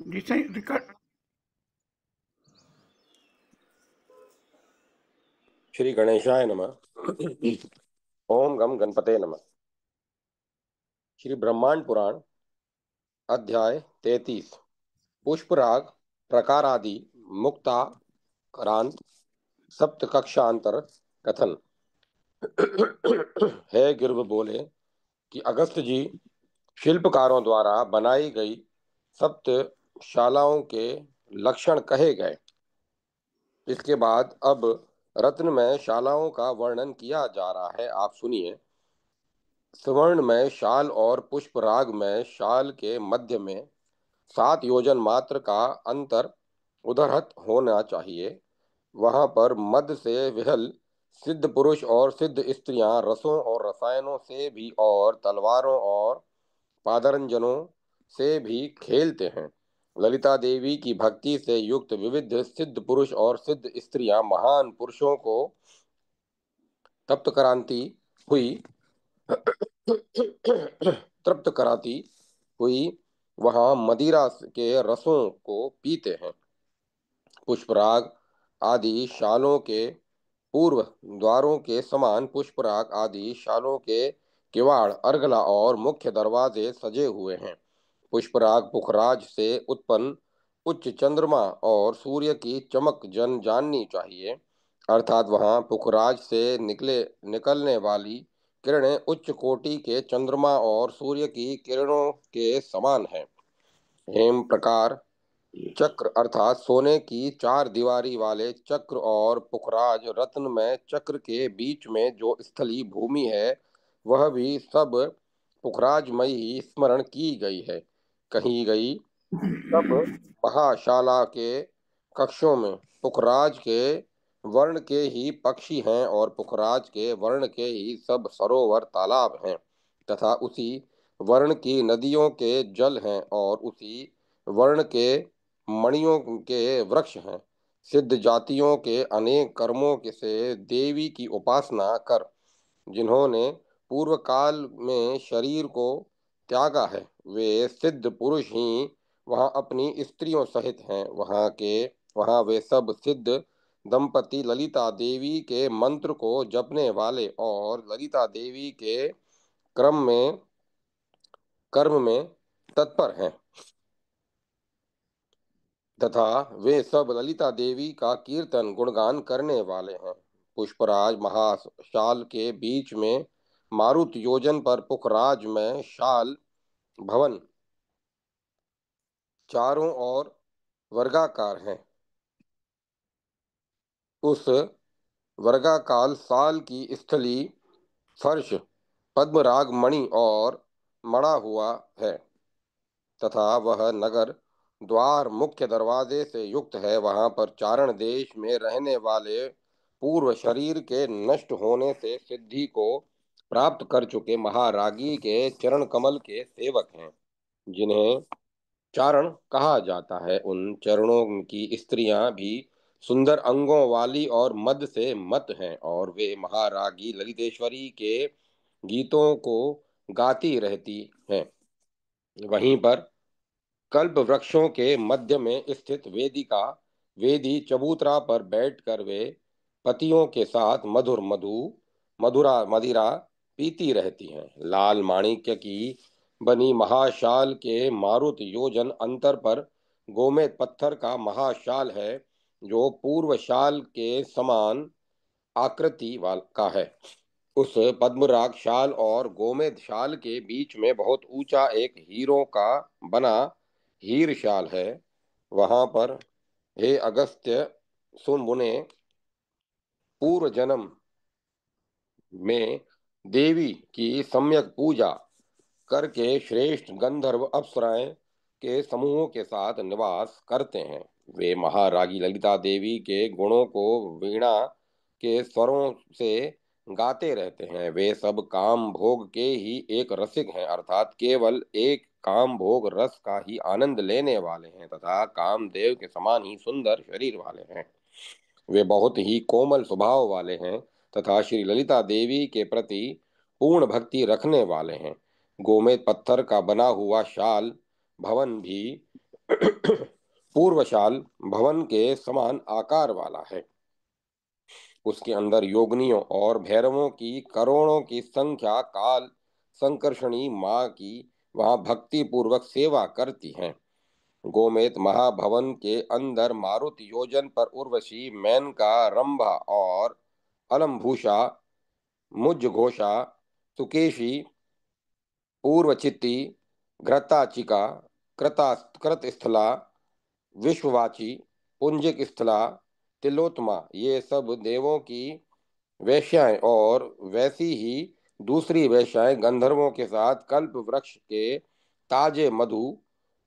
जी सही रिकॉर्ड। श्री गणेशाय नमः। ओम गम गणपते नमः। श्री ब्रह्मांड पुराण अध्याय 33 पुष्पराग प्रकारादि मुक्ता करांत सप्त कक्षांतर कथन। है गिर्व बोले कि अगस्त जी शिल्पकारों द्वारा बनाई गई सप्त शालाओं के लक्षण कहे गए। इसके बाद अब रत्नमय शालाओं का वर्णन किया जा रहा है, आप सुनिए। सुवर्णमय शाल और पुष्परागमय शाल के मध्य में 7 योजन मात्र का अंतर उधरत होना चाहिए। वहां पर मध्य से विहल सिद्ध पुरुष और सिद्ध स्त्रियां रसों और रसायनों से भी और तलवारों और पादरंजनों से भी खेलते हैं। ललिता देवी की भक्ति से युक्त विविध सिद्ध पुरुष और सिद्ध स्त्रियां महान पुरुषों को तप्त क्रांति हुई तृप्त कराती हुई वहां मदिरा के रसों को पीते हैं। पुष्पराग आदि शालों के पूर्व द्वारों के समान पुष्पराग आदि शालों के किवाड़ अर्गला और मुख्य दरवाजे सजे हुए हैं। पुष्पराग पुखराज से उत्पन्न उच्च चंद्रमा और सूर्य की चमक जन जाननी चाहिए, अर्थात वहां पुखराज से निकलने वाली किरणें उच्च कोटि के चंद्रमा और सूर्य की किरणों के समान है। हेम प्रकार चक्र अर्थात सोने की 4 दीवारी वाले चक्र और पुखराज रत्न में चक्र के बीच में जो स्थली भूमि है वह भी सब पुखराजमयी ही स्मरण की गई है, कही गई। सब महाशाला के कक्षों में पुखराज के वर्ण के ही पक्षी हैं और पुखराज के वर्ण के ही सब सरोवर तालाब हैं, तथा उसी वर्ण की नदियों के जल हैं और उसी वर्ण के मणियों के वृक्ष हैं। सिद्ध जातियों के अनेक कर्मों के से देवी की उपासना कर जिन्होंने पूर्व काल में शरीर को त्यागा है, वे सिद्ध पुरुष ही वहाँ अपनी स्त्रियों सहित हैं। वहाँ वे सब सिद्ध दंपति ललिता देवी के मंत्र को जपने वाले और ललिता देवी के क्रम में कर्म में तत्पर हैं, तथा वे सब ललिता देवी का कीर्तन गुणगान करने वाले हैं। पुष्पराज महाशाल के बीच में मारुत योजन पर पुखराज में शाल भवन चारों ओर वर्गाकार हैं। उस वर्गाकार साल की स्थली फर्श पद्मराग मणि और मड़ा हुआ है, तथा वह नगर द्वार मुख्य दरवाजे से युक्त है। वहां पर चारण देश में रहने वाले पूर्व शरीर के नष्ट होने से सिद्धि को प्राप्त कर चुके महारागी के चरण कमल के सेवक हैं, जिन्हें चारण कहा जाता है। उन चरणों की स्त्रियां भी सुंदर अंगों वाली और मद से मत हैं, और वे महारागी ललितेश्वरी के गीतों को गाती रहती हैं। वहीं पर कल्प वृक्षों के मध्य में स्थित वेदिका वेदी चबूतरा पर बैठकर वे पतियों के साथ मधुरा मदिरा पीती रहती हैं। लाल माणिक्य की बनी महाशाल के मारुत योजन अंतर पर गोमेद पत्थर का महाशाल है, जो पूर्व शाल के समान आकृति वाल का है। उस पद्मराग शाल और गोमेद शाल के बीच में बहुत ऊंचा एक हीरों का बना हीर शाल है। वहां पर हे अगस्त्य सुन मुने, पूर्व जन्म में देवी की सम्यक पूजा करके श्रेष्ठ गंधर्व अप्सराएं के समूहों के साथ निवास करते हैं। वे महारागी ललिता देवी के गुणों को वीणा के स्वरों से गाते रहते हैं। वे सब काम भोग के ही एक रसिक हैं, अर्थात केवल एक काम भोग रस का ही आनंद लेने वाले हैं, तथा कामदेव के समान ही सुंदर शरीर वाले हैं। वे बहुत ही कोमल स्वभाव वाले हैं तथा श्री ललिता देवी के प्रति पूर्ण भक्ति रखने वाले हैं। गोमेद पत्थर का बना हुआ शाल भवन भी पूर्वशाल भवन के समान आकार वाला है। उसके अंदर योगिनियों और भैरवों की करोड़ों की संख्या काल संकर्षणी माँ की वहां भक्ति पूर्वक सेवा करती हैं। गोमेद महाभवन के अंदर मारुत योजन पर उर्वशी, मेनका, रंभा और अलम्भूषा, मुज्जघोषा, सुकेशी, पूर्वचित्ती, घृताचिका, कृतस्थला, विश्ववाची, पुंजिक स्थला, तिलोत्तमा, ये सब देवों की वेश्याएं और वैसी ही दूसरी वेश्याएं गंधर्वों के साथ कल्प वृक्ष के ताजे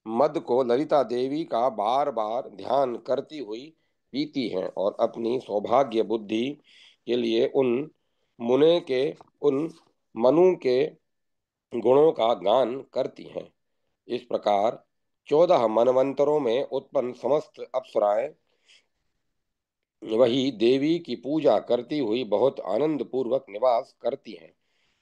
मद को ललिता देवी का बार बार ध्यान करती हुई पीती हैं और अपनी सौभाग्य बुद्धि के लिए उन मनु के गुणों का गान करती हैं। इस प्रकार 14 मनवंतरों में उत्पन्न समस्त अप्सराएं वही देवी की पूजा करती हुई बहुत आनंद पूर्वक निवास करती हैं।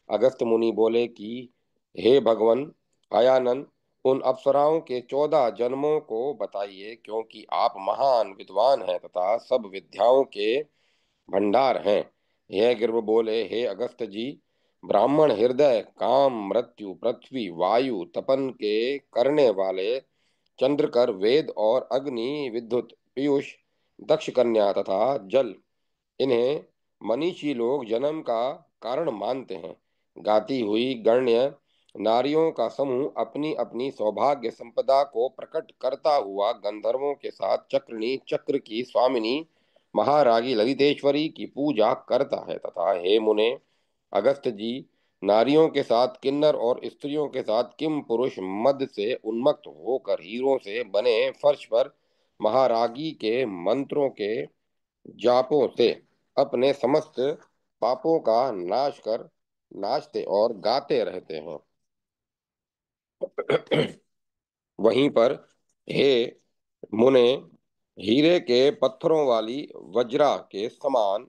अगस्त मुनि बोले कि हे भगवान अयानन, उन अप्सराओं के 14 जन्मों को बताइए, क्योंकि आप महान विद्वान हैं तथा सब विद्याओं के भंडार हैं। यह गिर्व बोले, हे अगस्त जी, ब्राह्मण हृदय काम मृत्यु पृथ्वी वायु तपन के करने वाले चंद्रकर वेद और अग्नि विद्युत पीयूष दक्ष कन्या तथा जल, इन्हें मनीषी लोग जन्म का कारण मानते हैं। गाती हुई गण्य नारियों का समूह अपनी अपनी सौभाग्य संपदा को प्रकट करता हुआ गंधर्वों के साथ चक्रनी चक्र की स्वामिनी महारागी ललितेश्वरी की पूजा करता है। तथा हे मुने अगस्त जी, नारियों के साथ किन्नर और स्त्रियों के साथ किम पुरुष मद से उन्मत्त होकर हीरों से बने फर्श पर महारागी के मंत्रों के जापों से अपने समस्त पापों का नाश कर नाचते और गाते रहते हैं। वहीं पर हे मुने, हीरे के पत्थरों वाली वज्रा के समान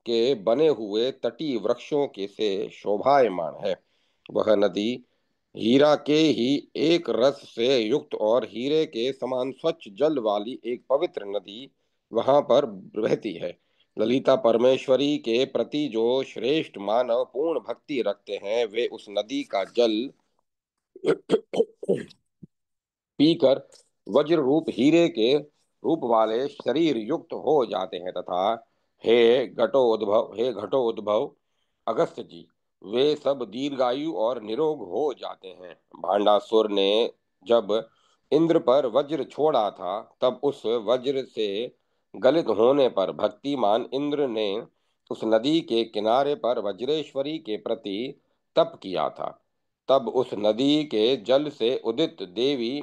के बने हुए तटीय वृक्षों के से शोभायमान है। वह नदी हीरा के ही एक रस से युक्त और हीरे के समान स्वच्छ जल वाली एक पवित्र नदी वहां पर बहती है। ललिता परमेश्वरी के प्रति जो श्रेष्ठ मानव पूर्ण भक्ति रखते हैं, वे उस नदी का जल पीकर वज्र रूप हीरे के रूप वाले शरीर युक्त हो जाते हैं। तथा हे घटोद्भव अगस्त जी, वे सब दीर्घायु और निरोग हो जाते हैं। भांडासुर ने जब इंद्र पर वज्र छोड़ा था, तब उस वज्र से गलित होने पर भक्तिमान इंद्र ने उस नदी के किनारे पर वज्रेश्वरी के प्रति तप किया था। तब उस नदी के जल से उदित देवी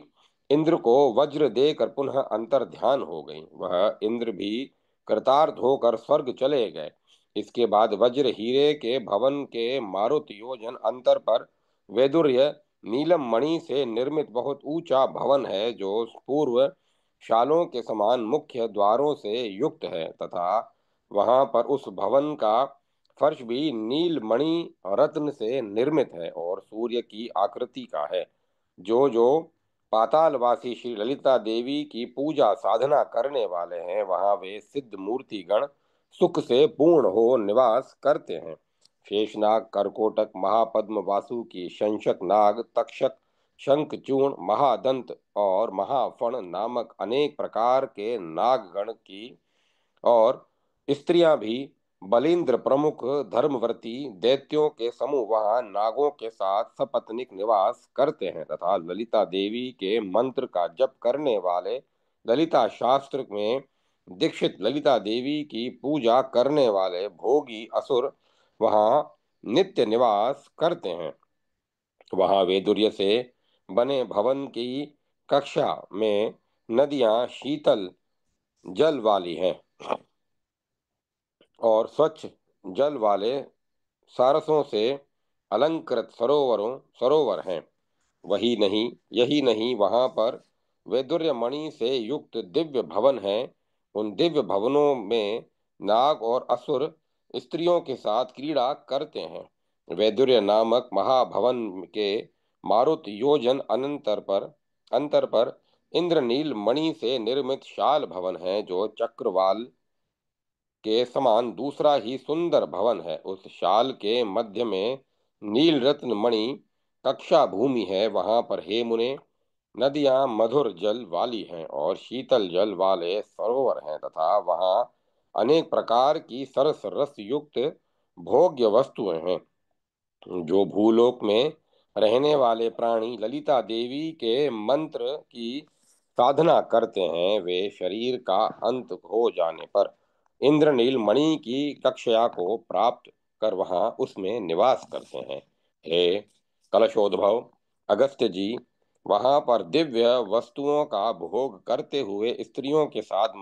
इंद्र को वज्र देकर पुनः अंतर ध्यान हो गई। वह इंद्र भी कृतार्थ होकर स्वर्ग चले गए। इसके बाद वज्र हीरे के भवन के मारुत योजन अंतर पर वैदुर्य नीलम मणि से निर्मित बहुत ऊंचा भवन है, जो पूर्व शालों के समान मुख्य द्वारों से युक्त है। तथा वहां पर उस भवन का फर्श भी नील मणि रत्न से निर्मित है और सूर्य की आकृति का है। जो जो पातालवासी श्री ललिता देवी की पूजा साधना करने वाले हैं, वहां वे सिद्ध मूर्ति गण सुख से पूर्ण हो निवास करते हैं। शेषनाग, करकोटक, महापद्म, वासुकी, शंशक नाग, तक्षक, शंखचूर्ण, महादंत और महाफण नामक अनेक प्रकार के नागगण की और स्त्रियां भी बलिंद्र प्रमुख धर्मव्रती दैत्यों के समूह वहां नागों के साथ सपत्नीक निवास करते हैं। तथा ललिता देवी के मंत्र का जप करने वाले ललिता शास्त्र में दीक्षित ललिता देवी की पूजा करने वाले भोगी असुर वहां नित्य निवास करते हैं। वहां वैदुर्य से बने भवन की कक्षा में नदियां शीतल जल वाली हैं और स्वच्छ जल वाले सारसों से अलंकृत सरोवर हैं। वही नहीं यही नहीं, वहां पर वैदुर्य मणि से युक्त दिव्य भवन है। उन दिव्य भवनों में नाग और असुर स्त्रियों के साथ क्रीड़ा करते हैं। वैदुर्य नामक महाभवन के मारुत योजन अंतर पर इंद्रनील मणि से निर्मित शाल भवन है, जो चक्रवाल के समान दूसरा ही सुंदर भवन है। उस शाल के मध्य में नील रत्न मणि कक्षा भूमि है। वहां पर हे मुने, नदियां मधुर जल वाली हैं और शीतल जल वाले सरोवर हैं, तथा वहां अनेक प्रकार की सरस रस युक्त भोग्य वस्तुएं हैं। जो भूलोक में रहने वाले प्राणी ललिता देवी के मंत्र की साधना करते हैं, वे शरीर का अंत हो जाने पर इंद्रनील मणि की कक्षा को प्राप्त कर वहां उसमें निवास करते हैं। हे कलशोद्भव अगस्त्य जी, वहां पर दिव्य वस्तुओं का भोग करते हुए स्त्रियों के साथ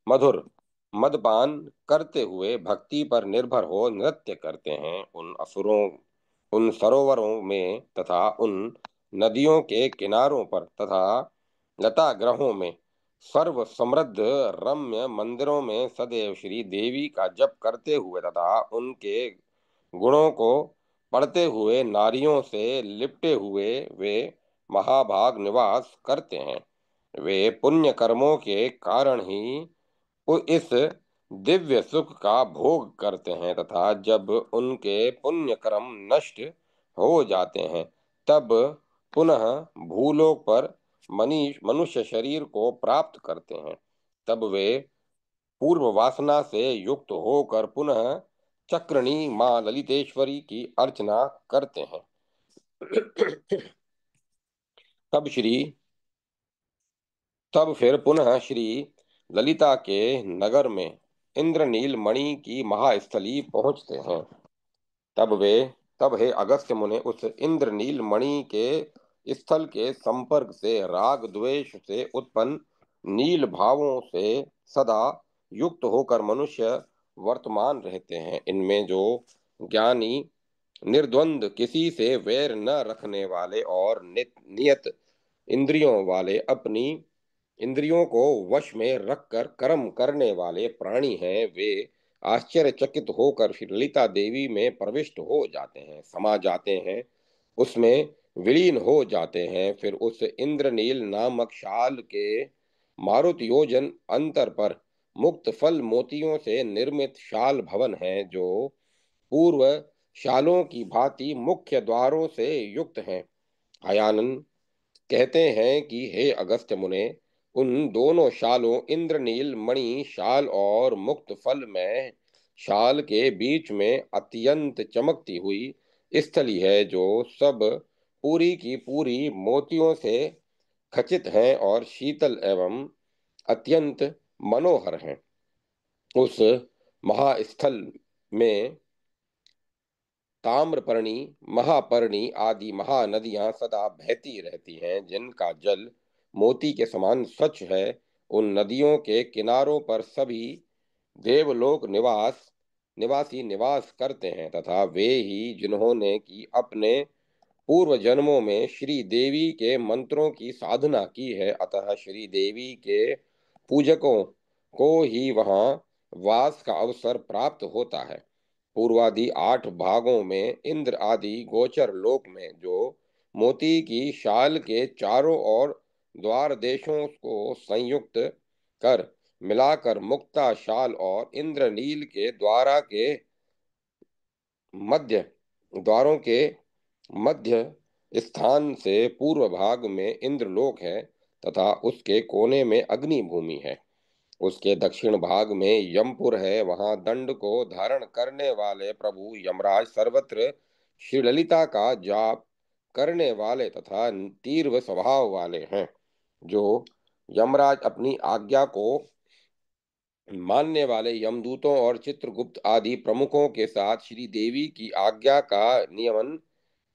मधुर मदपान करते हुए भक्ति पर निर्भर हो नृत्य करते हैं। उन सरोवरों में तथा उन नदियों के किनारों पर तथा लता ग्रहों में सर्व समृद्ध रम्य मंदिरों में सदैव श्री देवी का जप करते हुए तथा उनके गुणों को पढ़ते हुए नारियों से लिपटे हुए वे महाभाग निवास करते हैं। वे पुण्य कर्मों के कारण ही इस दिव्य सुख का भोग करते हैं, तथा जब उनके पुण्य कर्म नष्ट हो जाते हैं, तब पुनः भूलोक पर मनुष्य शरीर को प्राप्त करते हैं। तब वे पूर्व वासना से युक्त होकर पुनः चक्रणी माँ ललितेश्वरी की अर्चना करते हैं। तब श्री तब फिर पुनः श्री ललिता के नगर में इंद्रनील मणि की महास्थली पहुंचते हैं। तब वे तब हे अगस्त्य मुने, उस इंद्रनील मणि के स्थल के संपर्क से राग द्वेष से उत्पन्न नील भावों से सदा युक्त होकर मनुष्य वर्तमान रहते हैं। इनमें जो ज्ञानी निर्द्वंद किसी से वैर न रखने वाले और नियत इंद्रियों वाले अपनी इंद्रियों को वश में रखकर कर्म करने वाले प्राणी हैं, वे आश्चर्यचकित होकर फिर ललिता देवी में प्रविष्ट हो जाते हैं, समा जाते हैं, उसमें विलीन हो जाते हैं। फिर उस इंद्रनील नामक शाल के मारुत योजन अंतर पर मुक्त फल मोतियों से निर्मित शाल भवन है, जो पूर्व शालों की भांति मुख्य द्वारों से युक्त हैं। आयानन कहते हैं कि हे अगस्त्य मुने, उन दोनों शालों इंद्रनील मणि शाल और मुक्त फल में शाल के बीच में अत्यंत चमकती हुई स्थली है, जो सब पूरी की पूरी मोतियों से खचित हैं और शीतल एवं अत्यंत मनोहर हैं। उस महास्थल में ताम्रपर्णी, महापर्णी आदि महानदियां सदा बहती रहती हैं, जिनका जल मोती के समान स्वच्छ है। उन नदियों के किनारों पर सभी देवलोक निवासी निवास करते हैं, तथा वे ही जिन्होंने कि अपने पूर्व जन्मों में श्री देवी के मंत्रों की साधना की है, अतः श्री देवी के पूजकों को ही वहां वास का अवसर प्राप्त होता है। पूर्वादि 8 भागों में इंद्र आदि गोचर लोक में जो मोती की शाल के चारों ओर द्वार देशों को संयुक्त कर मिलाकर मुक्ता शाल और इंद्रनील के मध्य द्वारों के मध्य स्थान से पूर्व भाग में इंद्रलोक है, तथा उसके कोने में अग्नि भूमि है। उसके दक्षिण भाग में यमपुर है। वहां दंड को धारण करने वाले प्रभु यमराज सर्वत्र श्रीललिता का जाप करने वाले तथा तीव्र स्वभाव वाले हैं। जो यमराज अपनी आज्ञा को मानने वाले यमदूतों और चित्रगुप्त आदि प्रमुखों के साथ श्री देवी की आज्ञा का नियमन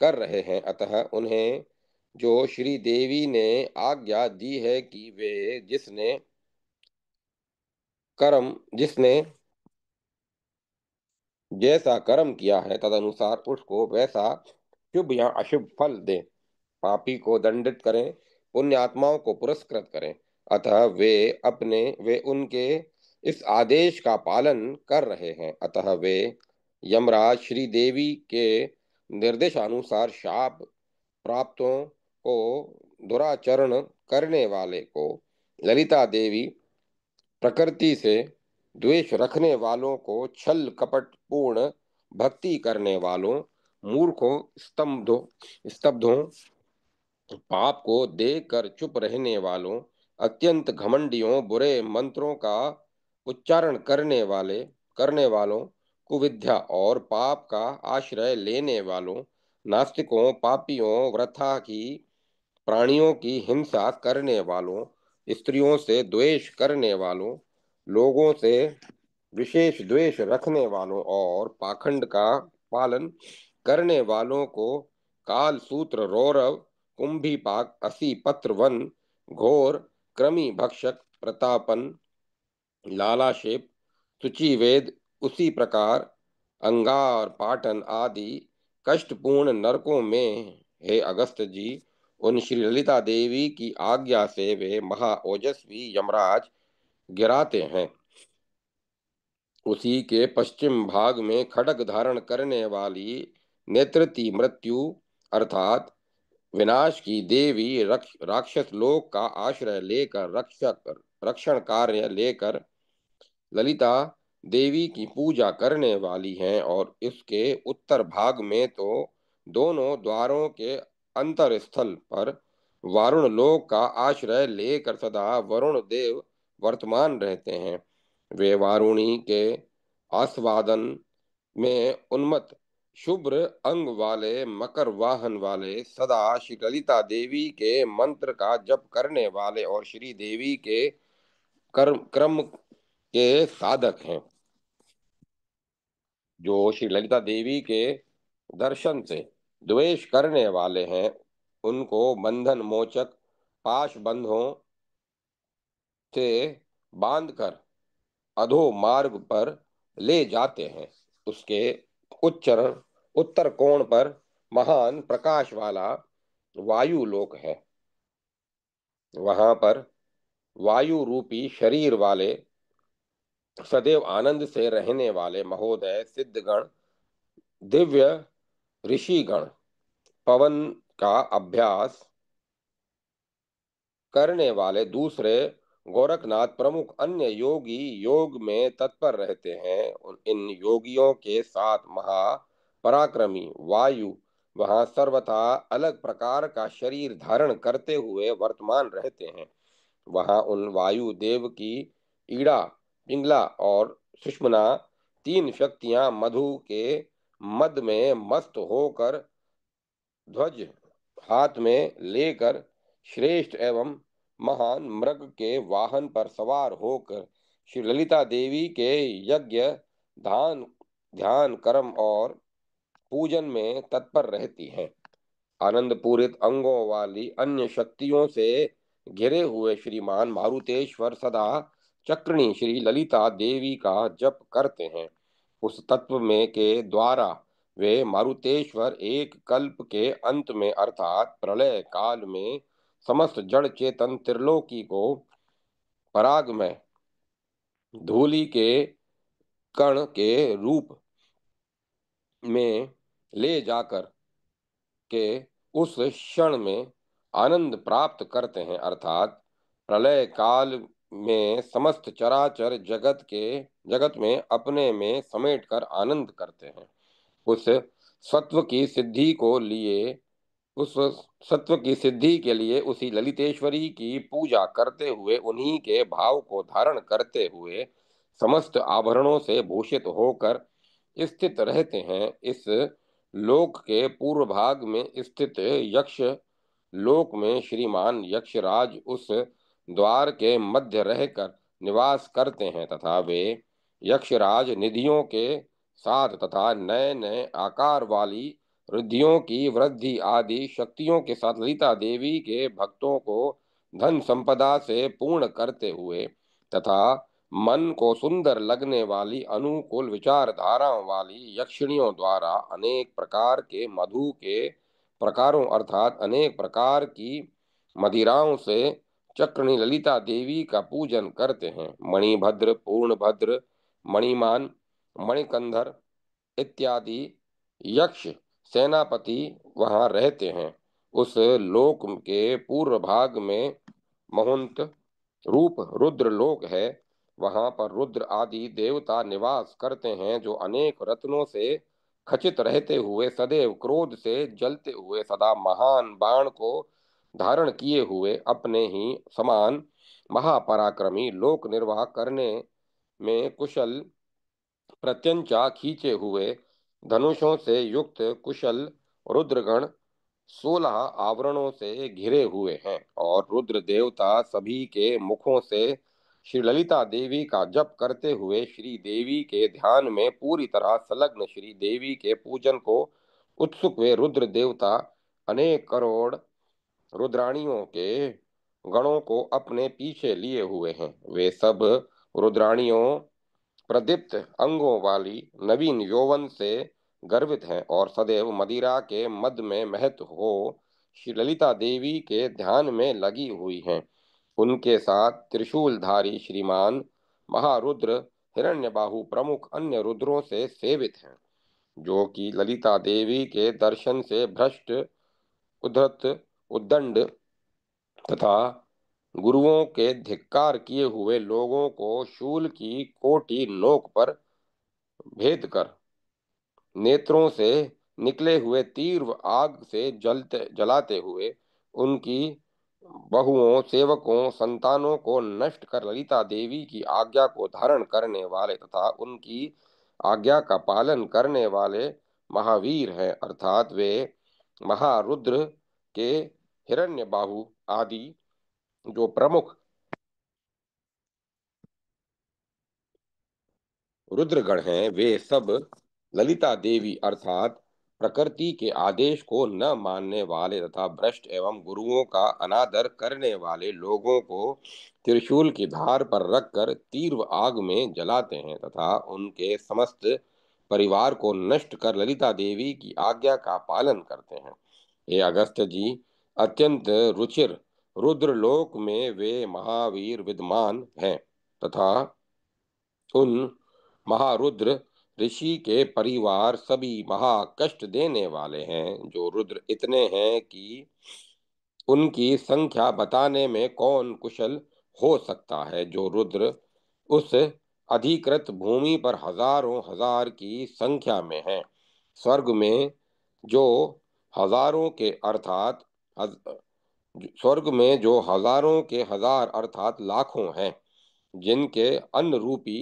कर रहे हैं, अतः उन्हें जो श्री देवी ने आज्ञा दी है कि वे जिसने जैसा कर्म किया है तदनुसार उसको वैसा शुभ या अशुभ फल दें, पापी को दंडित करें, पुण्य आत्माओं को पुरस्कृत करें। अतः वे उनके इस आदेश का पालन कर रहे हैं। अतः वे यमराज श्री देवी के निर्देशानुसार शाप प्राप्तों को दुराचरण करने वाले को ललिता देवी, प्रकृति से द्वेष रखने वालों को, छल कपट पूर्ण भक्ति करने वालों, मूर्खों, स्तब्धों, पाप को देख कर चुप रहने वालों, अत्यंत घमंडियों, बुरे मंत्रों का उच्चारण करने वालों, कुविद्या और पाप का आश्रय लेने वालों, नास्तिकों, पापियों, वृथा की प्राणियों की हिंसा करने वालों, स्त्रियों से द्वेष करने वालों, लोगों से विशेष द्वेष रखने वालों और पाखंड का पालन करने वालों को काल सूत्र, रौरव, कुंभीपाक, असी पत्र वन, घोर, कृमि भक्षक, प्रतापन, लालाशेप, शुचिवेद, उसी प्रकार अंगार, पाटन आदि कष्टपूर्ण नरकों में, हे अगस्त जी, उन श्री ललिता देवी की आज्ञा से वे महा ओजस्वी यमराज गिराते हैं। उसी के पश्चिम भाग में खड्ग धारण करने वाली नेत्रति मृत्यु अर्थात विनाश की देवी राक्षस लोक का आश्रय लेकर रक्षण कार्य लेकर ललिता देवी की पूजा करने वाली हैं, और इसके उत्तर भाग में तो दोनों द्वारों के अंतर स्थल पर वारुण लोक का आश्रय लेकर सदा वरुण देव वर्तमान रहते हैं। वे वारुणी के आस्वादन में उन्मत्त शुभ्र अंग वाले, मकर वाहन वाले, सदा श्री ललिता देवी के मंत्र का जप करने वाले और श्री देवी के क्रम के साधक हैं। जो श्री ललिता देवी के दर्शन से द्वेष करने वाले हैं, उनको बंधन मोचक पाश बंधों से बांधकर अधो मार्ग पर ले जाते हैं। उसके उच्चरण उत्तर कोण पर महान प्रकाश वाला वायु लोक है। वहां पर वायु रूपी शरीर वाले सदैव आनंद से रहने वाले महोदय सिद्धगण, दिव्य ऋषिगण, पवन का अभ्यास करने वाले दूसरे गोरखनाथ प्रमुख अन्य योगी योग में तत्पर रहते हैं। इन योगियों के साथ महापराक्रमी वायु वहां सर्वथा अलग प्रकार का शरीर धारण करते हुए वर्तमान रहते हैं। वहां उन वायु देव की ईड़ा, पिंगला और सुषमना तीन शक्तियां मधु के मद में मस्त होकर ध्वज हाथ में लेकर श्रेष्ठ एवं महान मृग के वाहन पर सवार होकर श्री ललिता देवी के यज्ञ, दान, ध्यान, कर्म और पूजन में तत्पर रहती हैं। आनंद पूरित अंगों वाली अन्य शक्तियों से घिरे हुए श्रीमान मारुतेश्वर सदा चक्रणी श्री ललिता देवी का जप करते हैं। उस तत्व में के द्वारा वे मारुतेश्वर एक कल्प के अंत में अर्थात प्रलय काल में समस्त जड़ चेतन त्रिलोकी को पराग में धूलि के कण के रूप में ले जाकर के उस क्षण में आनंद प्राप्त करते हैं, अर्थात प्रलय काल में समस्त चराचर जगत में अपने में समेटकर आनंद करते हैं। उस सत्व की सिद्धि को लिए उस सत्व की सिद्धि के लिए उसी ललितेश्वरी की पूजा करते हुए, उन्हीं के भाव को धारण करते हुए समस्त आभरणों से भूषित होकर स्थित रहते हैं। इस लोक के पूर्व भाग में स्थित यक्ष लोक में श्रीमान यक्षराज उस द्वार के मध्य रहकर निवास करते हैं, तथा वे यक्षराज निधियों के साथ तथा नए नए आकार वाली रिद्धियों की वृद्धि आदि शक्तियों के साथ ललिता देवी के भक्तों को धन संपदा से पूर्ण करते हुए तथा मन को सुंदर लगने वाली अनुकूल विचारधाराओं वाली यक्षिणियों द्वारा अनेक प्रकार के मधु के प्रकारों अर्थात अनेक प्रकार की मदिराओं से चक्रणी ललिता देवी का पूजन करते हैं। मणिभद्र, पूर्णभद्र, मणिमान, मणिकंधर इत्यादि यक्ष सेनापति वहां रहते हैं। उस लोक के पूर्व भाग में महोन्त रूप रुद्र लोक है। वहां पर रुद्र आदि देवता निवास करते हैं, जो अनेक रत्नों से खचित रहते हुए, सदैव क्रोध से जलते हुए, सदा महान बाण को धारण किए हुए, अपने ही समान महापराक्रमी, लोक निर्वाह करने में कुशल, प्रत्यंचा खींचे हुए, धनुषों से युक्त कुशल रुद्रगण 16 आवरणों से घिरे हुए हैं। और रुद्र देवता सभी के मुखों से श्री ललिता देवी का जप करते हुए, श्री देवी के ध्यान में पूरी तरह संलग्न, श्री देवी के पूजन को उत्सुक वे रुद्र देवता अनेक करोड़ रुद्राणियों के गणों को अपने पीछे लिए हुए हैं। वे सब रुद्राणियों प्रदीप्त अंगों वाली, नवीन यौवन से गर्वित हैं और सदैव मदिरा के मद में महत हो श्री ललिता देवी के ध्यान में लगी हुई हैं। उनके साथ त्रिशूलधारी श्रीमान महारुद्र हिरण्यबाहु प्रमुख अन्य रुद्रों से सेवित हैं, जो कि ललिता देवी के दर्शन से भ्रष्ट, उद्धत, उद्दंड तथा गुरुओं के धिक्कार किए हुए लोगों को शूल की कोटि नोक पर भेद कर नेत्रों से निकले हुए तीव्र आग से जलाते हुए, उनकी बहुओं, सेवकों, संतानों को नष्ट कर ललिता देवी की आज्ञा को धारण करने वाले तथा उनकी आज्ञा का पालन करने वाले महावीर हैं। अर्थात वे महारुद्र के हिरण्यबाहु आदि जो प्रमुख रुद्रगण हैं, वे सब ललिता देवी अर्थात प्रकृति के आदेश को न मानने वाले तथा भ्रष्ट एवं गुरुओं का अनादर करने वाले लोगों को त्रिशूल की धार पर रखकर तीव्र आग में जलाते हैं तथा उनके समस्त परिवार को नष्ट कर ललिता देवी की आज्ञा का पालन करते हैं। ये अगस्त्य जी, अत्यंत रुचिर रुद्रलोक में वे महावीर विद्यमान हैं तथा उन महारुद्र ऋषि के परिवार सभी महा कष्ट देने वाले हैं। जो रुद्र इतने हैं कि उनकी संख्या बताने में कौन कुशल हो सकता है। जो रुद्र उस अधिकृत भूमि पर हजारों हजार की संख्या में हैं। स्वर्ग में जो हजारों के अर्थात स्वर्ग में जो हजारों के हजार अर्थात लाखों हैं, जिनके अन्न रूपी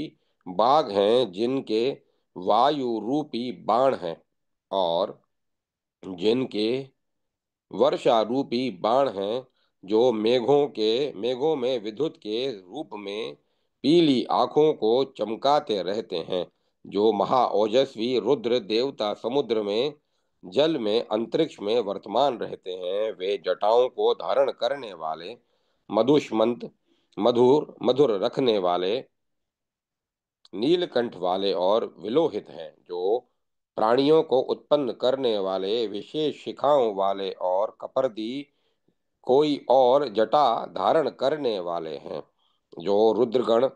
बाघ हैं, जिनके वायु रूपी बाण हैं और जिनके वर्षा रूपी बाण हैं, जो मेघों में विद्युत के रूप में पीली आंखों को चमकाते रहते हैं, जो महाओजस्वी रुद्र देवता समुद्र में, जल में, अंतरिक्ष में वर्तमान रहते हैं, वे जटाओं को धारण करने वाले, मधुष्मंत, मधुर मधुर रखने वाले, नीलकंठ वाले और विलोहित हैं, जो प्राणियों को उत्पन्न करने वाले, विशेष शिखाओं वाले और कपर्दी कोई और जटा धारण करने वाले हैं। जो रुद्रगण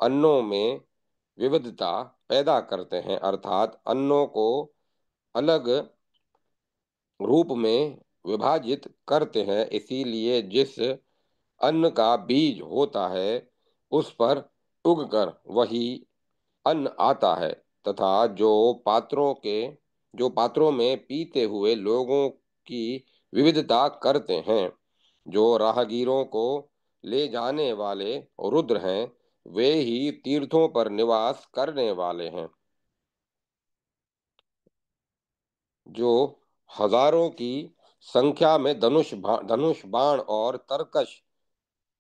अन्नों में विविधता पैदा करते हैं अर्थात अन्नों को अलग रूप में विभाजित करते हैं, इसीलिए जिस अन्न का बीज होता है उस पर उगकर वही अन्न आता है तथा जो पात्रों में पीते हुए लोगों की विविधता करते हैं। जो राहगीरों को ले जाने वाले रुद्र हैं, वे ही तीर्थों पर निवास करने वाले हैं। जो हजारों की संख्या में धनुष बाण और तरकश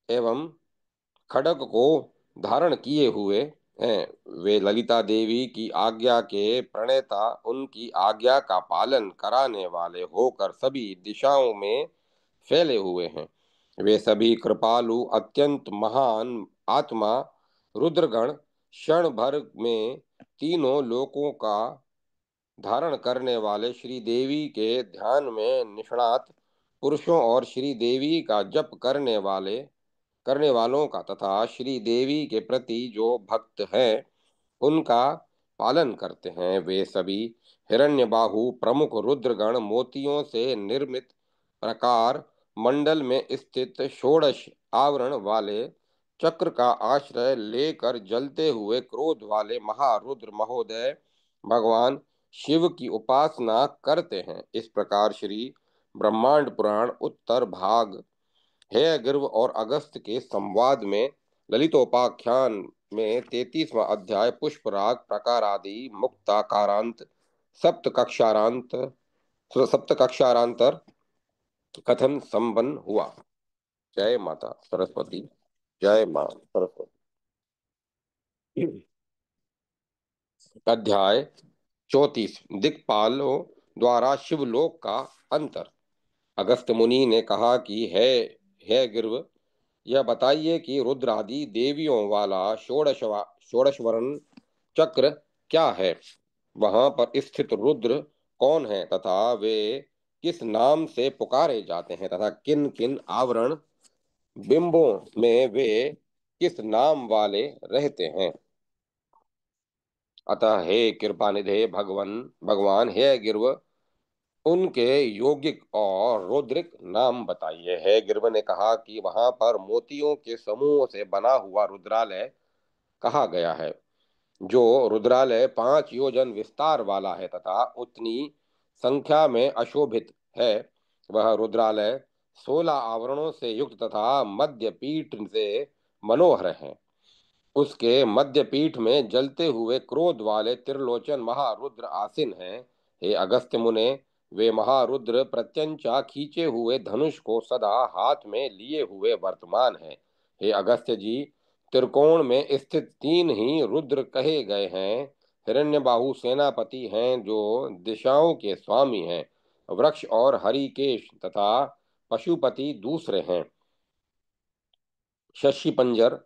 एवं खड्ग को धारण किए हुए हैं, वे ललिता देवी की आज्ञा के प्रणेता, उनकी आज्ञा का पालन कराने वाले होकर सभी दिशाओं में फैले हुए हैं। वे सभी कृपालु अत्यंत महान आत्मा रुद्रगण क्षण भर में तीनों लोकों का धारण करने वाले, श्री देवी के ध्यान में निष्णात पुरुषों और श्री देवी का जप करने वालों का तथा श्री देवी के प्रति जो भक्त हैं उनका पालन करते हैं। वे सभी हिरण्यबाहु प्रमुख रुद्रगण मोतियों से निर्मित प्रकार मंडल में स्थित षोडश आवरण वाले चक्र का आश्रय लेकर जलते हुए क्रोध वाले महारुद्र महोदय भगवान शिव की उपासना करते हैं। इस प्रकार श्री ब्रह्मांड पुराण उत्तर भाग हयग्रीव और अगस्त के संवाद में ललितोपाख्यान में 33वां अध्याय पुष्पराग प्रकारादि मुक्ताकारांत सप्त कक्षारांतर कथन संपन्न हुआ। जय माता सरस्वती। जय मां सरस्वती। अध्याय 34 दिक्पालों द्वारा शिवलोक का अंतर। अगस्त मुनि ने कहा कि है गिर्व, यह बताइए कि रुद्रादि देवियों वाला षोडशवर्ण चक्र क्या है, वहां पर स्थित रुद्र कौन है तथा वे किस नाम से पुकारे जाते हैं तथा किन किन आवरण बिंबों में वे किस नाम वाले रहते हैं। अतः हे कृपानिधे भगवान हे गिर्व, उनके यौगिक और रौद्रिक नाम बताइए। है गिर्व ने कहा कि वहां पर मोतियों के समूह से बना हुआ रुद्रालय कहा गया है, जो रुद्रालय 5 योजन विस्तार वाला है तथा उतनी संख्या में अशोभित है। वह रुद्रालय 16 आवरणों से युक्त तथा मध्य पीठ से मनोहर है। उसके मध्य पीठ में जलते हुए क्रोध वाले त्रिलोचन महारुद्र आसीन हैं। हे अगस्त्य मुने, वे महारुद्र प्रत्यंचा खींचे हुए धनुष को सदा हाथ में लिए हुए वर्तमान हैं। हे अगस्त्य जी, त्रिकोण में स्थित 3 ही रुद्र कहे गए हैं। हिरण्यबाहु सेनापति हैं, जो दिशाओं के स्वामी हैं। वृक्ष और हरिकेश तथा पशुपति दूसरे हैं। शशि पंजर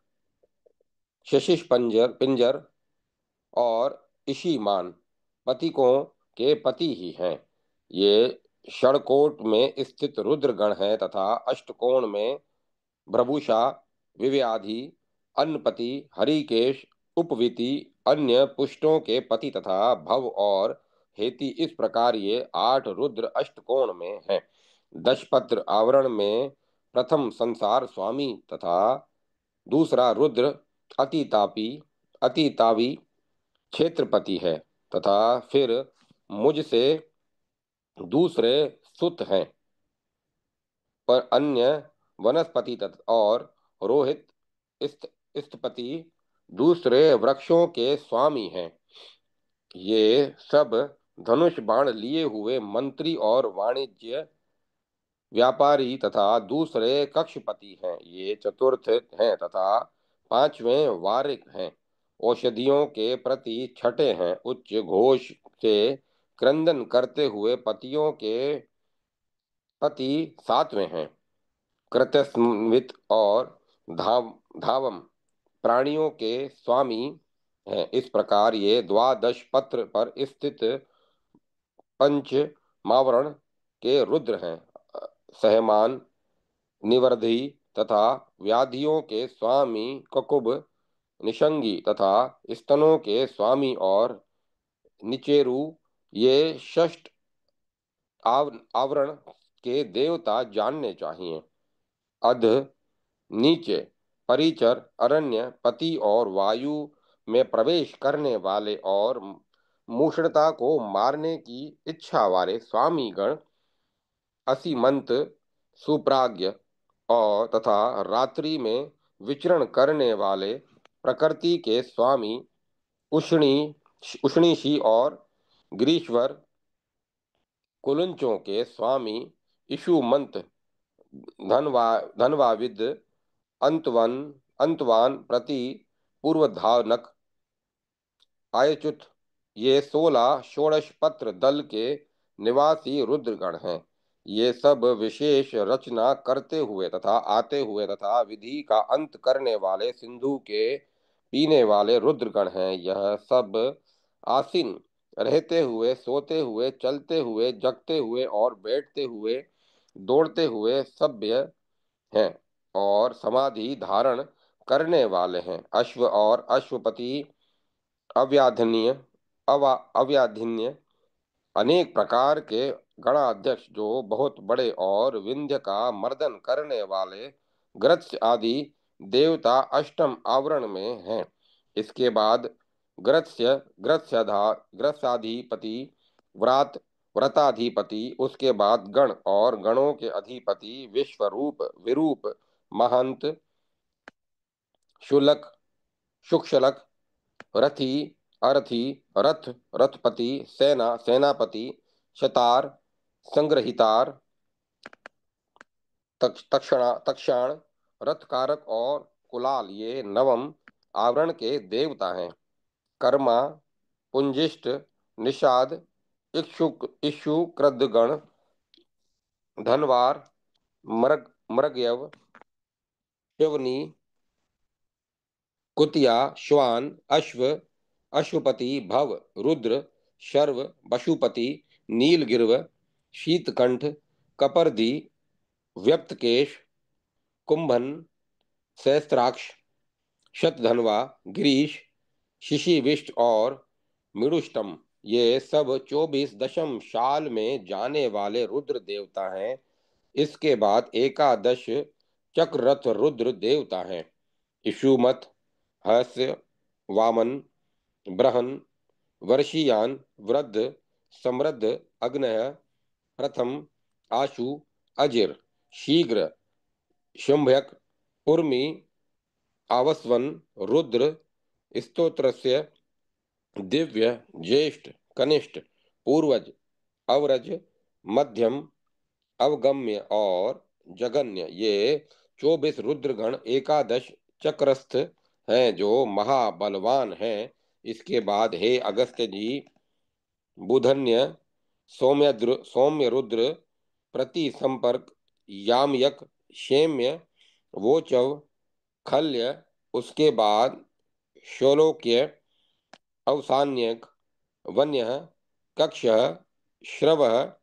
शशिश पिंजर और ईशीमान पतिकों के पति ही हैं। ये षड़कोट में स्थित रुद्रगण हैं तथा अष्टकोण में भ्रभुषा, विव्याधि, अन्नपति, हरिकेश, उपवीति, अन्य पुष्टों के पति तथा भव और हेति, इस प्रकार ये 8 रुद्र अष्टकोण में हैं। दशपत्र आवरण में प्रथम संसार स्वामी तथा दूसरा रुद्र अतितावी क्षेत्रपति है तथा फिर मुझसे दूसरे सुत हैं, पर अन्य वनस्पति और रोहित स्थपति दूसरे वृक्षों के स्वामी हैं। ये सब धनुष बाण लिए हुए मंत्री और वाणिज्य व्यापारी तथा दूसरे कक्षपति हैं। ये चतुर्थ हैं तथा 5वें वारिक हैं। औषधियों के प्रति छठे हैं। उच्च घोष से क्रंदन करते हुए पतियों के पति 7वें हैं। कृतस्मित और धावम प्राणियों के स्वामी हैं। इस प्रकार ये 12 पत्र पर स्थित पंच मावरण के रुद्र हैं। सहमान, निवर्धि तथा व्याधियों के स्वामी ककुब, निषंगी तथा स्तनों के स्वामी और निचेरु, ये षष्ठ आवरण के देवता जानने चाहिए। अध नीचे परिचर, अरण्य पति और वायु में प्रवेश करने वाले और मूषणता को मारने की इच्छा वाले स्वामी गण, असीमंत, सुप्राज्ञ और तथा रात्रि में विचरण करने वाले प्रकृति के स्वामी उष्णी उष्णीषी और ग्रीश्वर, कुलंचों के स्वामी इषुमंत, धनवाविद, अंतवन अंतवान प्रति पूर्वधानक, आयचुत, ये 16 षोडश पत्र दल के निवासी रुद्रगण हैं। ये सब विशेष रचना करते हुए तथा आते हुए तथा विधि का अंत करने वाले सिंधु के पीने वाले रुद्रगण हैं। यह सब आसीन रहते हुए, सोते हुए, चलते हुए, जगते हुए और बैठते हुए, दौड़ते हुए सभ्य हैं और समाधि धारण करने वाले हैं। अश्व और अश्वपति अव्याधन्य अव्याधिन्य अनेक प्रकार के गणाध्यक्ष जो बहुत बड़े और विंध्य का मर्दन करने वाले ग्रत्स आदि देवता अष्टम आवरण में हैं। इसके बाद ग्रत्स्य ग्रत्साधिपति, व्रात व्रताधिपति, उसके बाद गण और गणों के अधिपति विश्वरूप, विरूप, महंत, शुलक, शुक्षलक, रथी, अरथी, रथ, रथपति, सेना, सेनापति, शतार, संग्रहितार, तक्षाण, रथकारक और कुलाल, ये नवम आवरण के देवता हैं। कर्मा, पुंजिष्ट, निषाद, इक्षुक्रदगण, धनवार, मृगयव, शिवनी, कुतिया, श्वान, अश्व, अश्वपति, भव, रुद्र, शर्व, पशुपति, नीलगिर्व, शीतकंठ, कपर्दी, व्यप्तकेश, कुंभन, सहस्त्राक्ष, शतधन्वा, गिरीश, शिशिविष्ट और मृडुष्टम, ये सब 24 दशम साल में जाने वाले रुद्र देवता हैं। इसके बाद एकादश चक्ररथ रुद्र देवता हैं। इषुमत, हस्य, वामन, बृहन, वर्षीयान, वृद्ध, समृद्ध, अग्नय, प्रथम, आशु, अजिर, शीघ्र, शुंभक, उर्मी, आवस्वन, रुद्र, स्तोत्रस्य, दिव्य, ज्येष्ठ, कनिष्ठ, पूर्वज, अवरज, मध्यम, अवगम्य और जगन्य, ये 24 रुद्रगण एकादश चक्रस्थ हैं जो महाबलवान हैं। इसके बाद हे अगस्त्य जी, बुधन्य, सौम्य रुद्र, प्रति संपर्क, यामयक, क्षेम्य, वोचव, खल्य, उसके बाद शोलोक्य, अवसान्यक, वन्य, कक्ष, श्रव,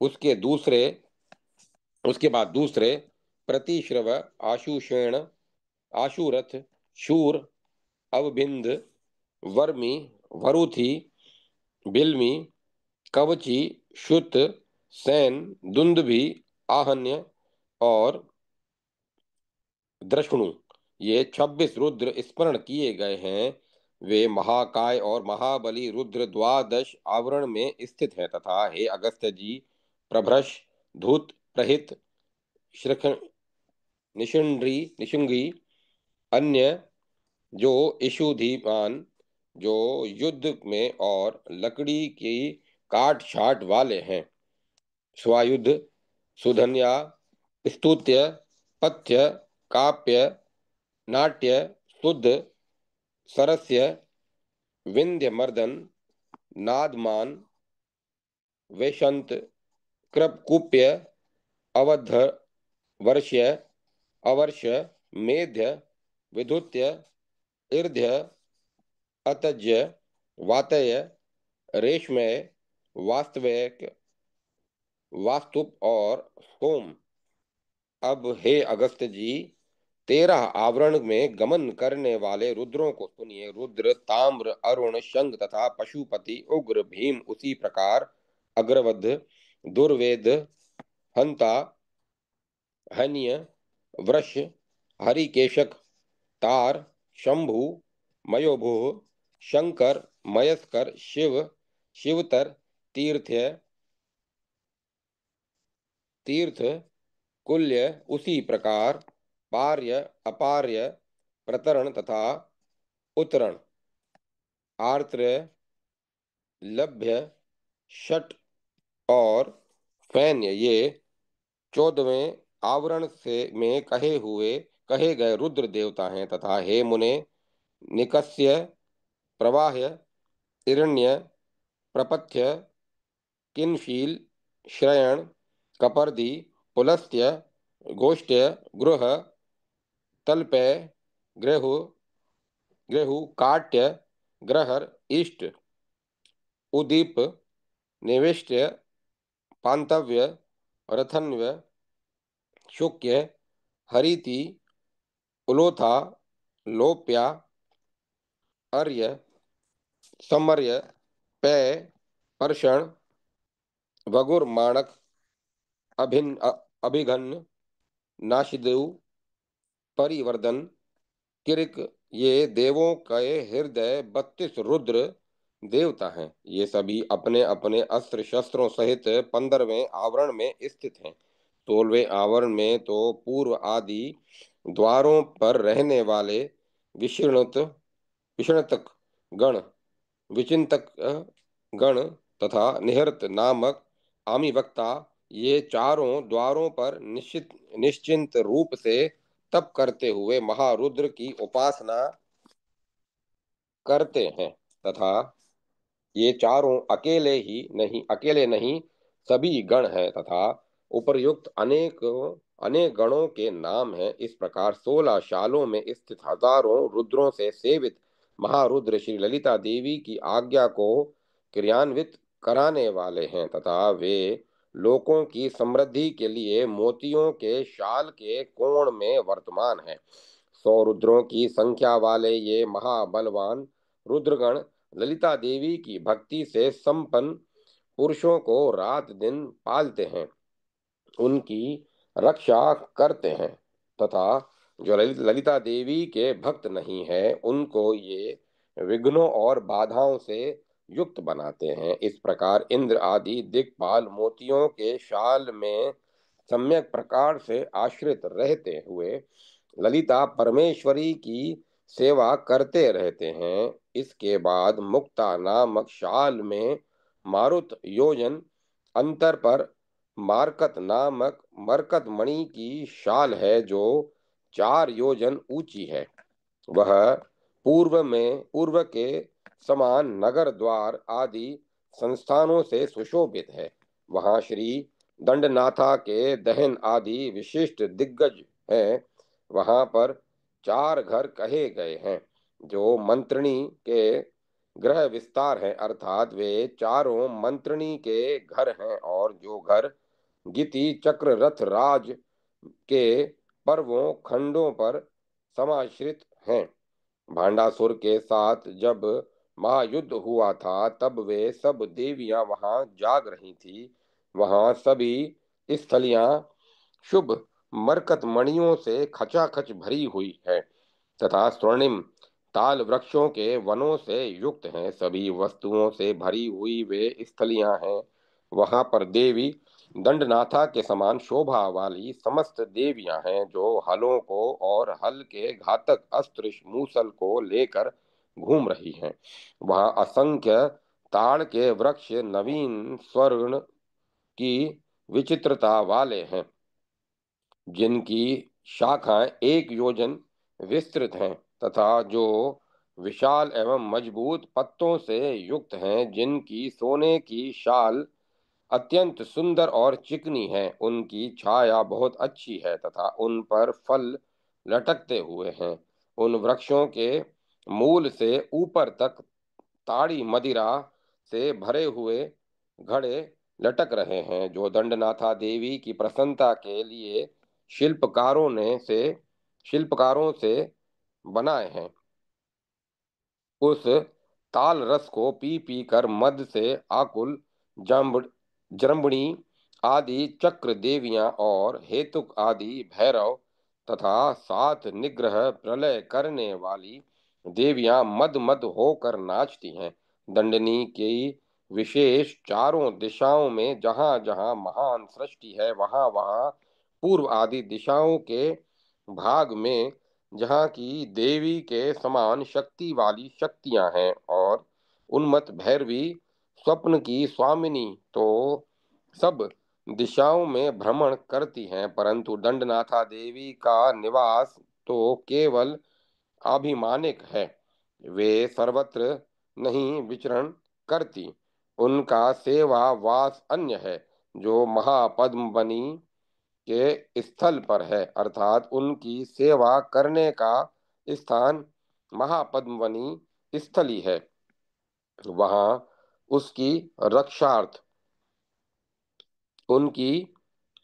उसके दूसरे उसके बाद दूसरे, प्रतिश्रव, आशुषेण, आशुरथ, शूर, अवबिंद, वर्मी, वरुथी, बिल्मी, कवची, शुत, सैन, दुंदुभि, आहन्य और दृष्णु, ये 26 रुद्र स्मरण किए गए हैं। वे महाकाय और महाबली रुद्र द्वादश आवरण में स्थित हैं तथा हे अगस्त्य जी, प्रभ्रश, धूत, प्रहित, श्रख, निशुंगी, अन्य, जो इशुधिमान, जो युद्ध में और लकड़ी की काट छाट वाले हैं, स्वायुध, सुधन्या, स्तुत्य, पथ्य, काप्य, नाट्य, शुद्ध, सरस्य, विंध्य मर्दन, नादमान, वेशंत, कृपकुप्य, अवध, वर्ष्य, अवर्ष्य, मेध्य, विधुत्य, ईर्ध्य, अतज्य, वातय, रेशमय, वास्तविक, वास्तुप और सोम। अब हे अगस्त्य जी, 13 आवरण में गमन करने वाले रुद्रों को सुनिए। रुद्र, ताम्र, अरुण, शंख तथा पशुपति, उग्र, भीम, उसी प्रकार अग्रवध, दुर्वेद, हंता, हन्य, वृष, हरिकेशक, तार, शंभु, मयोभुः, शंकर, मयस्कर, शिव, शिवतर, तीर्थ्य, तीर्थ, कुल्य, उसी प्रकार पार्य, अपार्य, प्रतरण तथा उत्तरण, आर्त्र, लभ्य, शट और फैन्य, ये 14वें आवरण से में कहे गए रुद्र देवता हैं। तथा हे मुने, निकस्य, प्रवाह्य, हिरण्य, प्रपथ्य, किन्शील, श्रयण, कपर्दी, पुलस्त्य, गोष्ठ्य, गृह, तल्पय, ग्रेहु, काट्य, ग्रहर, इष्ट, उदीप, निविष्ट्य, पांतव्य, रथन्व्य, शुक्य, हरिति, उलोथा, लोप्या, अर्य, समर्य, पय, पर्षण, वगुर माणक अभिघन नाशिदेव परिवर्धन किरिक, ये देवों के हृदय 32 रुद्र देवता हैं। ये सभी अपने अपने अस्त्र शस्त्रों सहित 15वें आवरण में स्थित हैं। 16वें आवरण में तो पूर्व आदि द्वारों पर रहने वाले विषणुत विषणतक गण, विचिंतक गण तथा निहृत नामक आमिवक्ता, ये चारों द्वारों पर निश्चिंत रूप से तप करते हुए महारुद्र की उपासना करते हैं। तथा ये चारों अकेले नहीं सभी गण हैं, तथा उपर्युक्त अनेक अनेक गणों के नाम हैं। इस प्रकार 16 शालों में स्थित हजारों रुद्रों से सेवित महारुद्र श्री ललिता देवी की आज्ञा को क्रियान्वित कराने वाले हैं, तथा वे लोकों की समृद्धि के लिए मोतियों के शाल के कोण में वर्तमान है। 100 रुद्रों की संख्या वाले ये महाबलवान रुद्रगण ललिता देवी की भक्ति से संपन्न पुरुषों को रात दिन पालते हैं, उनकी रक्षा करते हैं, तथा जो ललिता देवी के भक्त नहीं है उनको ये विघ्नों और बाधाओं से युक्त बनाते हैं। इस प्रकार इंद्र आदि दिक्पाल मोतियों के शाल में सम्यक प्रकार से आश्रित रहते हुए ललिता परमेश्वरी की सेवा करते रहते हैं। इसके बाद मुक्ता नामक शाल में मारुत योजन अंतर पर मारकत नामक मरकत मणि की शाल है, जो 4 योजन ऊंची है। वह पूर्व के समान नगर द्वार आदि संस्थानों से सुशोभित है। वहां श्री दंडनाथा के दहन आदि विशिष्ट दिग्गज हैं। वहां पर 4 घर कहे गए हैं, जो मंत्रिणी के गृह विस्तार हैं, अर्थात वे चारों मंत्रिणी के घर हैं, और जो घर गीति चक्र रथ राज के पर्वों खंडों पर समाश्रित हैं। भांडासुर के साथ जब महायुद्ध हुआ था, तब वे सब देवियां वहां जाग रही थी। वहां सभी स्थलियां शुभ मरकत मणियों से खचाखच भरी हुई है, तथा स्वर्णिम ताल वृक्षों के वनों से युक्त हैं। सभी वस्तुओं से भरी हुई वे स्थलियां हैं। वहां पर देवी दंडनाथा के समान शोभा वाली समस्त देवियां हैं, जो हलों को और हल के घातक अस्त्र मूसल को लेकर घूम रही हैं। वहां असंख्य ताड़ के वृक्ष नवीन स्वर्ण की विचित्रता वाले हैं, जिनकी शाखाएं 1 योजन विस्तृत हैं, तथा जो विशाल एवं मजबूत पत्तों से युक्त हैं, जिनकी सोने की शाल अत्यंत सुंदर और चिकनी है। उनकी छाया बहुत अच्छी है, तथा उन पर फल लटकते हुए हैं। उन वृक्षों के मूल से ऊपर तक ताड़ी मदिरा से भरे हुए घड़े लटक रहे हैं, जो दंडनाथा देवी की प्रसन्नता के लिए शिल्पकारों से बनाए हैं। उस ताल रस को पी पी कर मद से आकुल जृंभणी आदि चक्र देवियां और हेतुक आदि भैरव तथा 7 निग्रह प्रलय करने वाली देवियां मद मद होकर नाचती हैं। दंडनी की विशेष चारों दिशाओं में जहां जहां महान सृष्टि है, वहां वहां पूर्व आदि दिशाओं के भाग में जहाँ की देवी के समान शक्ति वाली शक्तियां हैं, और उन्मत्त भैरवी स्वप्न की स्वामिनी तो सब दिशाओं में भ्रमण करती हैं, परंतु दंडनाथा देवी का निवास तो केवल अभिमानिक है। वे सर्वत्र नहीं विचरण करती। उनका सेवा वास अन्य है, जो महापद्म बनी के स्थल पर है, अर्थात उनकी सेवा करने का स्थान महापद्मवनी स्थली है। वहां उसकी रक्षार्थ उनकी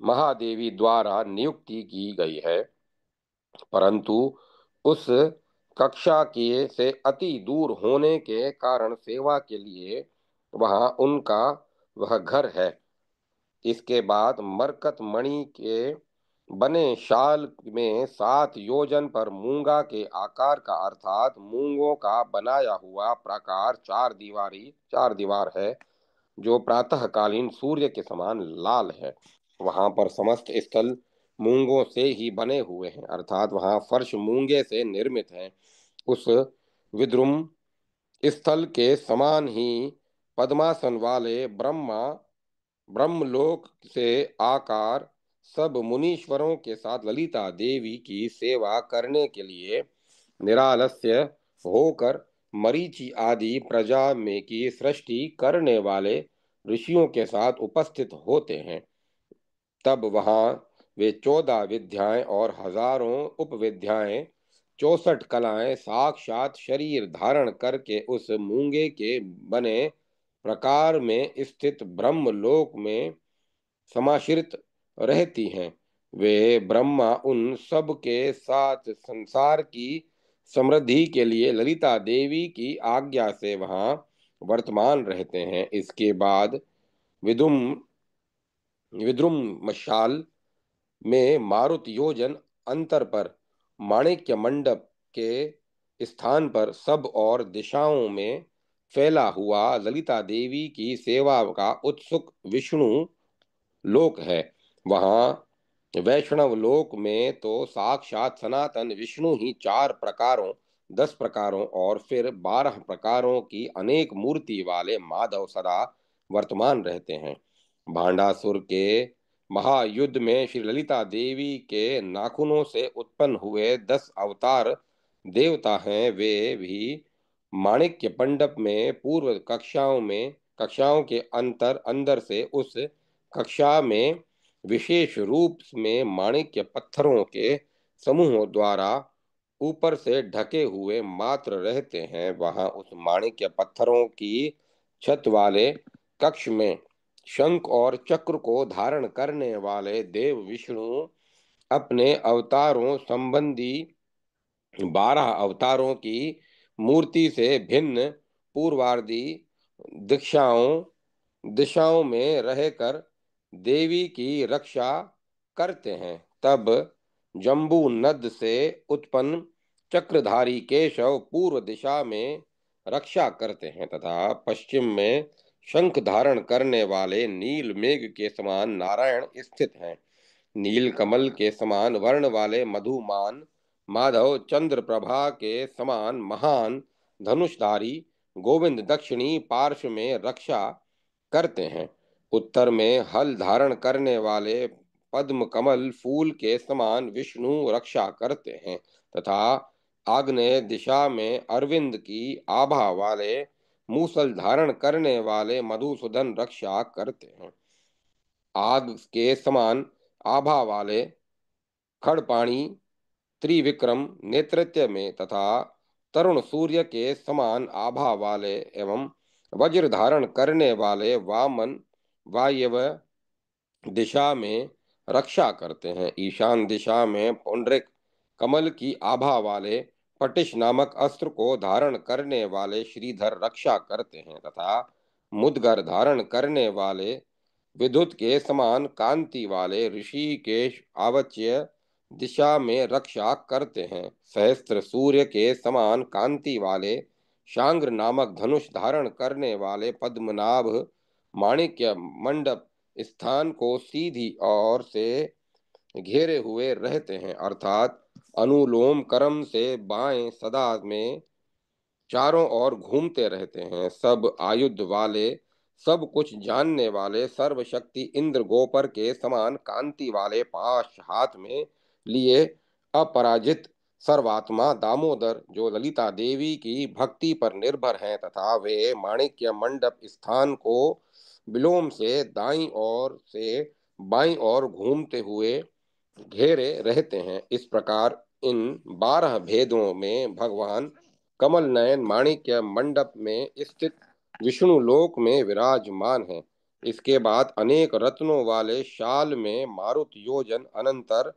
महादेवी द्वारा नियुक्ति की गई है, परंतु उस कक्षा के से अति दूर होने के कारण सेवा के लिए वहां उनका वह घर है। इसके बाद मरकत मणि के बने शाल में 7 योजन पर मूंगा के आकार का अर्थात मूंगों का बनाया हुआ प्राकार 4 दीवार है, जो प्रातःकालीन सूर्य के समान लाल है। वहां पर समस्त स्थल मूंगों से ही बने हुए हैं, अर्थात वहां फर्श मूंगे से निर्मित है। उस विद्रुम स्थल के समान ही पद्मासन वाले ब्रह्मलोक से आकार सब मुनीश्वरों के साथ ललिता देवी की सेवा करने के लिए निरालस्य होकर मरीचि आदि प्रजा में की सृष्टि करने वाले ऋषियों के साथ उपस्थित होते हैं। तब वहां वे 14 विद्याएं और हजारों उपविद्याएं, 64 कलाएं साक्षात शरीर धारण करके उस मूंगे के बने प्रकार में स्थित ब्रह्मलोक में समाश्रित रहती हैं। वे ब्रह्मा उन सब के साथ संसार की समृद्धि के लिए ललिता देवी की आज्ञा से वहां वर्तमान रहते हैं। इसके बाद विदुम विद्रुम मशाल में मारुत योजन अंतर पर माणिक्य मंडप के स्थान पर सब और दिशाओं में फैला हुआ ललिता देवी की सेवा का उत्सुक विष्णु लोक है। वहां वैष्णव लोक में तो साक्षात सनातन विष्णु ही 4 प्रकारों, 10 प्रकारों और फिर 12 प्रकारों की अनेक मूर्ति वाले माधव सदा वर्तमान रहते हैं। भांडासुर के महायुद्ध में श्री ललिता देवी के नाखूनों से उत्पन्न हुए 10 अवतार देवता हैं। वे भी माणिक्य मंडप में पूर्व कक्षाओं के अंदर से उस कक्षा में विशेष रूप में माणिक्य पत्थरों के समूहों द्वारा ऊपर से ढके हुए मात्र रहते हैं। वहां उस माणिक्य पत्थरों की छत वाले कक्ष में शंख और चक्र को धारण करने वाले देव विष्णु अपने अवतारों संबंधी 12 अवतारों की मूर्ति से भिन्न पूर्वार्धी दिशाओं दिशाओं में रहकर देवी की रक्षा करते हैं। तब जम्बू नद से उत्पन्न चक्रधारी केशव पूर्व दिशा में रक्षा करते हैं तथा पश्चिम में शंख धारण करने वाले नील मेघ के समान नारायण स्थित हैं। नील कमल के समान वर्ण वाले मधुमान माधव चंद्र प्रभा के समान महान धनुषधारी गोविंद दक्षिणी पार्श्व में रक्षा करते हैं। उत्तर में हल धारण करने वाले पद्म कमल फूल के समान विष्णु रक्षा करते हैं तथा आग्नेय दिशा में अरविंद की आभा वाले मूसल धारण करने वाले मधुसूदन रक्षा करते हैं। आग के समान आभा वाले खड़पाणी त्रिविक्रम नेतृत्व में तथा तरुण सूर्य के समान आभा वाले एवं वज्र धारण करने वाले वामन वायव्य दिशा में रक्षा करते हैं। ईशान दिशा में पौंड्रिक कमल की आभा वाले पटिश नामक अस्त्र को धारण करने वाले श्रीधर रक्षा करते हैं तथा मुदगर धारण करने वाले विद्युत के समान कांति वाले ऋषिकेश आवच्य दिशा में रक्षा करते हैं। सहस्त्र सूर्य के समान कांति वाले शांग्र नामक धनुष धारण करने वाले पद्मनाभ माणिक्य मंडप स्थान को सीधी ओर से घेरे हुए रहते हैं, अर्थात अनुलोम क्रम से बाएं सदा में चारों ओर घूमते रहते हैं। सब आयुध वाले, सब कुछ जानने वाले सर्वशक्ति इंद्र गोपर के समान कांति वाले पाश हाथ में लिए अपराजित सर्वात्मा दामोदर जो ललिता देवी की भक्ति पर निर्भर हैं तथा वे माणिक्य मंडप स्थान को विलोम से दाईं ओर से बाईं ओर घूमते हुए घेरे रहते हैं। इस प्रकार इन 12 भेदों में भगवान कमल नयन माणिक्य मंडप में स्थित विष्णु लोक में विराजमान है। इसके बाद अनेक रत्नों वाले शाल में मारुत योजन अनंतर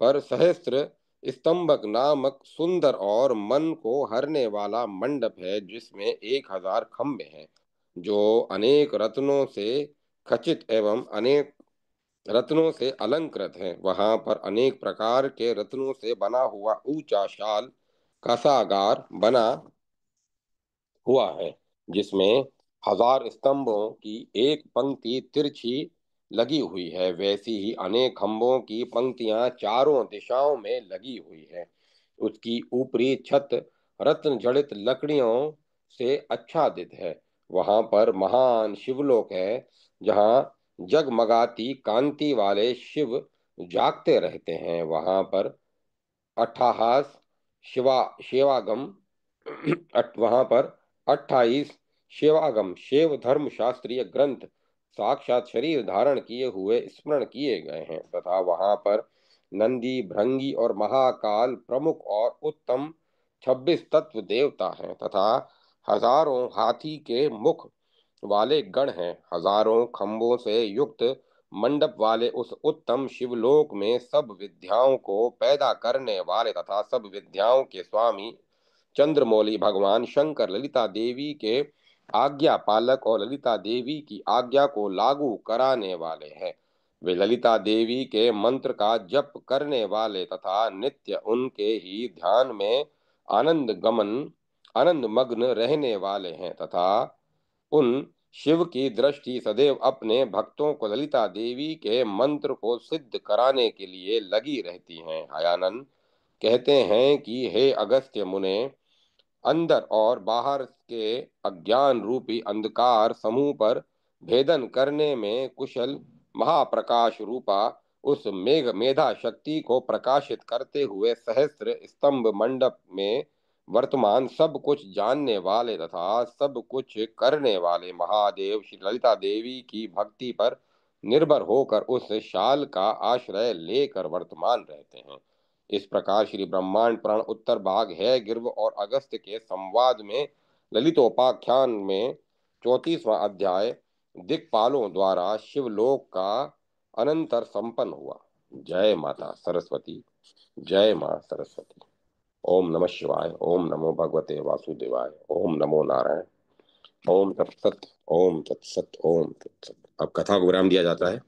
पर सहस्त्र स्तंभक नामक सुंदर और मन को हरने वाला मंडप है, जिसमें 1000 खंभे हैं, जो अनेक रत्नों से खचित एवं अनेक रत्नों से अलंकृत है। वहां पर अनेक प्रकार के रत्नों से बना हुआ ऊंचा शाल कसागार बना हुआ है, जिसमें 1000 स्तंभों की एक पंक्ति तिरछी लगी हुई है। वैसी ही अनेक खंभों की पंक्तियां चारों दिशाओं में लगी हुई है। उसकी ऊपरी छत रत्न जड़ित लकड़ियों से आच्छादित है। वहां पर महान शिवलोक है, जहां जगमगाती कांति वाले शिव जागते रहते हैं। वहां पर अट्ठाहास शिवा शिवागम वहां पर 28 शिवागम शिव धर्म शास्त्रीय ग्रंथ साक्षात शरीर धारण किए हुए स्मरण किए गए हैं, तथा वहां पर नंदी भृंगी और महाकाल प्रमुख और उत्तम 26 तत्व देवता हैं, तथा हजारों हाथी के मुख वाले गण हैं। हजारों खंभों से युक्त मंडप वाले उस उत्तम शिवलोक में सब विद्याओं को पैदा करने वाले तथा सब विद्याओं के स्वामी चंद्रमौली भगवान शंकर ललिता देवी के आज्ञा पालक और ललिता देवी की आज्ञा को लागू कराने वाले हैं। वे ललिता देवी के मंत्र का जप करने वाले तथा नित्य उनके ही ध्यान में आनंद गमन आनंद मग्न रहने वाले हैं, तथा उन शिव की दृष्टि सदैव अपने भक्तों को ललिता देवी के मंत्र को सिद्ध कराने के लिए लगी रहती हैं। हयानंद कहते हैं कि हे अगस्त्य मुने, अंदर और बाहर के अज्ञान रूपी अंधकार समूह पर भेदन करने में कुशल महाप्रकाश रूपा उस मेधा शक्ति को प्रकाशित करते हुए सहस्त्र स्तंभ मंडप में वर्तमान सब कुछ जानने वाले तथा सब कुछ करने वाले महादेव श्री ललिता देवी की भक्ति पर निर्भर होकर उस शाल का आश्रय लेकर वर्तमान रहते हैं। इस प्रकार श्री ब्रह्मांड पुराण उत्तर भाग है गिर्व और अगस्त्य के संवाद में ललितोपाख्यान में 34वां अध्याय दिक्पालों द्वारा शिवलोक का अनंतर संपन्न हुआ। जय माता सरस्वती। जय मां सरस्वती। ओम नमः शिवाय। ओम नमो भगवते वासुदेवाय। ओम नमो नारायण। ओम तत्सत। ओम तत्सत। ओम तत्सत। अब कथा को विराम दिया जाता है।